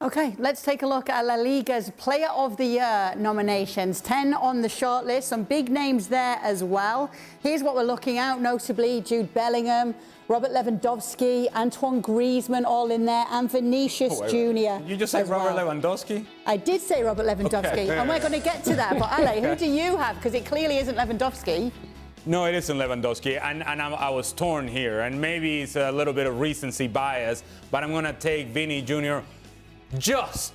Okay, let's take a look at La Liga's Player of the Year nominations. 10 on the shortlist, some big names there as well. Here's what we're looking at, notably Jude Bellingham, Robert Lewandowski, Antoine Griezmann all in there, and Vinicius Jr. You just said Robert Lewandowski? I did say Robert Lewandowski, okay. and we're going to get to that. But Ale, who do you have? Because it clearly isn't Lewandowski. No, it isn't Lewandowski, and I was torn here, and maybe it's a little bit of recency bias, but I'm going to take Vinny Jr. just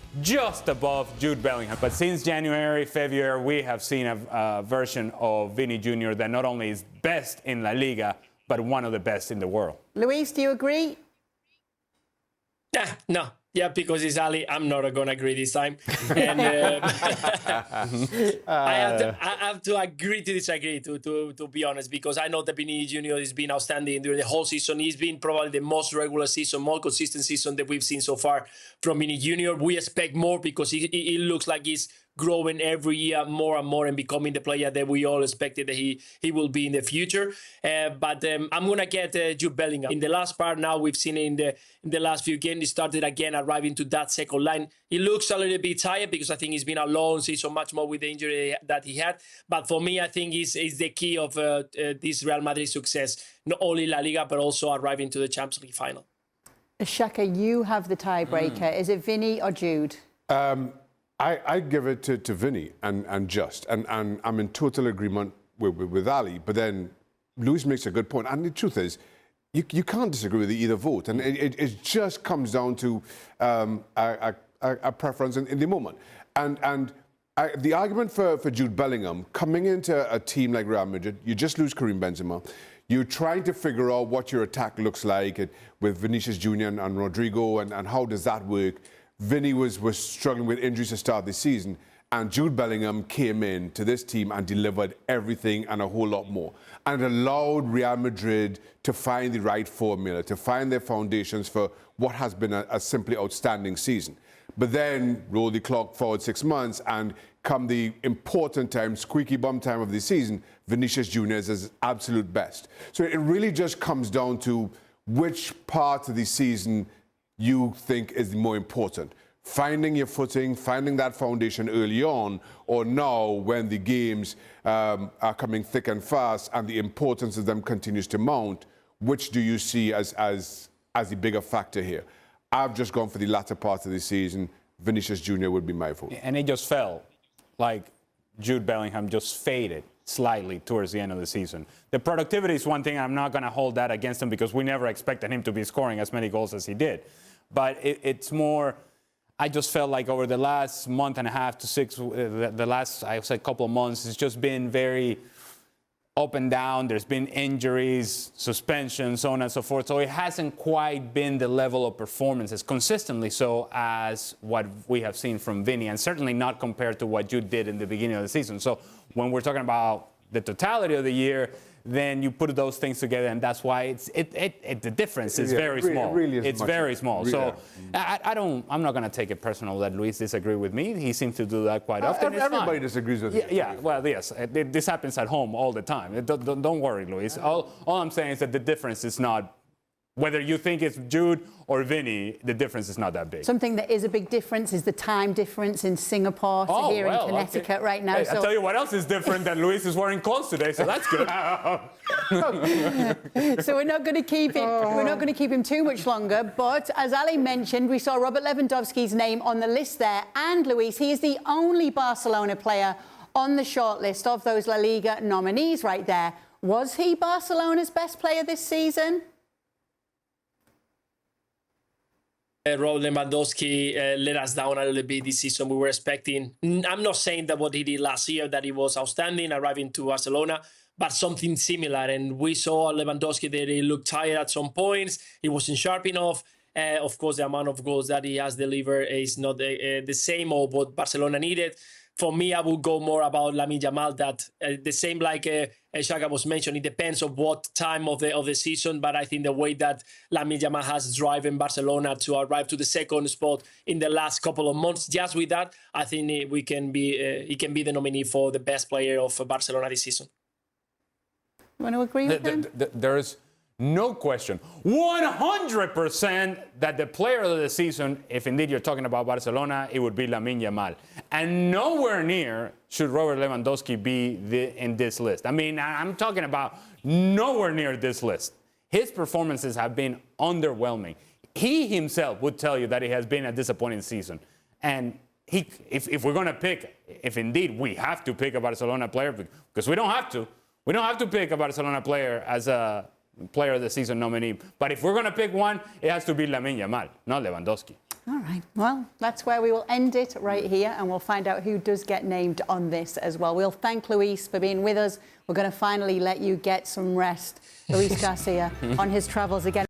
above Jude Bellingham. But since January, February, we have seen a version of Vinny Jr. that not only is best in La Liga, but one of the best in the world. Luis, do you agree? No. Yeah, because it's Ali, I'm not going to agree this time. And I have to agree to disagree, to be honest, because I know that Vinicius Jr. has been outstanding during the whole season. He's been probably the most regular season, more consistent season that we've seen so far from Vinicius Jr. We expect more because he looks like he's growing every year more and more and becoming the player that we all expected that he will be in the future. But I'm going to get Jude Bellingham. In the last part now, we've seen in the last few games, he started again arriving to that second line. He looks a little bit tired because I think he's been alone season much more with the injury that he had. But for me, I think he's the key of this Real Madrid success, not only La Liga, but also arriving to the Champions League final. Shaka, you have the tiebreaker. Is it Vinny or Jude? I give it to Vinny and I'm in total agreement with Ali. But then Luis makes a good point, and the truth is, you can't disagree with either vote, and it just comes down to a preference in the moment. And the argument for Jude Bellingham coming into a team like Real Madrid, you just lose Karim Benzema. You're trying to figure out what your attack looks like with Vinicius Jr. and Rodrigo, and how does that work. Vinny was struggling with injuries to start this season, and Jude Bellingham came in to this team and delivered everything and a whole lot more. And it allowed Real Madrid to find the right formula, to find their foundations for what has been a simply outstanding season. But then roll the clock forward 6 months, and come the important time, squeaky bum time of the season, Vinicius Jr. is his absolute best. So it really just comes down to which part of the season you think is more important. Finding your footing, finding that foundation early on, or now when the games are coming thick and fast and the importance of them continues to mount, which do you see as the bigger factor here? I've just gone for the latter part of the season. Vinicius Jr. would be my vote. And it just felt like Jude Bellingham just faded slightly towards the end of the season. The productivity is one thing. I'm not going to hold that against him because we never expected him to be scoring as many goals as he did. But it's more, I just felt like over the last month and a half to the last, I would say, couple of months, it's just been very up and down. There's been injuries, suspensions, so on and so forth. So it hasn't quite been the level of performances consistently so as what we have seen from Vinny, and certainly not compared to what Jude did in the beginning of the season. So when we're talking about the totality of the year, then you put those things together, and that's why the difference is very small. It's very small. So I'm not going to take it personal that Luis disagreed with me. He seems to do that quite often. Everybody disagrees with you. Yeah, well, yes. This happens at home all the time. Don't worry, Luis. All I'm saying is that the difference is not, whether you think it's Jude or Vinny, the difference is not that big. Something that is a big difference is the time difference in Singapore to here in Connecticut right now. Hey, so I'll tell you what else is different than Luis is wearing clothes today, so that's good. So we're not going to keep it. We're not going to keep him too much longer. But as Ali mentioned, we saw Robert Lewandowski's name on the list there, and Luis, he is the only Barcelona player on the shortlist of those La Liga nominees right there. Was he Barcelona's best player this season? Robert Lewandowski let us down a little bit this season. We were expecting, I'm not saying that what he did last year, that he was outstanding, arriving to Barcelona, but something similar. And we saw Lewandowski that he looked tired at some points. He wasn't sharp enough. Of course, the amount of goals that he has delivered is not the same of what Barcelona needed. For me, I would go more about Lamine Yamal, that the same like Shaka was mentioned, it depends on what time of the season, but I think the way that Lamine Yamal has driven Barcelona to arrive to the second spot in the last couple of months, just with that, I think he can be the nominee for the best player of Barcelona this season. You want to agree with him? There's no question, 100% that the player of the season, if indeed you're talking about Barcelona, it would be Lamine Yamal. And nowhere near should Robert Lewandowski be in this list. I mean, I'm talking about nowhere near this list. His performances have been underwhelming. He himself would tell you that it has been a disappointing season. And if we're going to pick, if indeed we have to pick a Barcelona player, because we don't have to pick a Barcelona player as a player of the season nominee. But if we're going to pick one, it has to be Lamine Yamal, not Lewandowski. All right. Well, that's where we will end it right here, and we'll find out who does get named on this as well. We'll thank Luis for being with us. We're going to finally let you get some rest, Luis Garcia, on his travels again.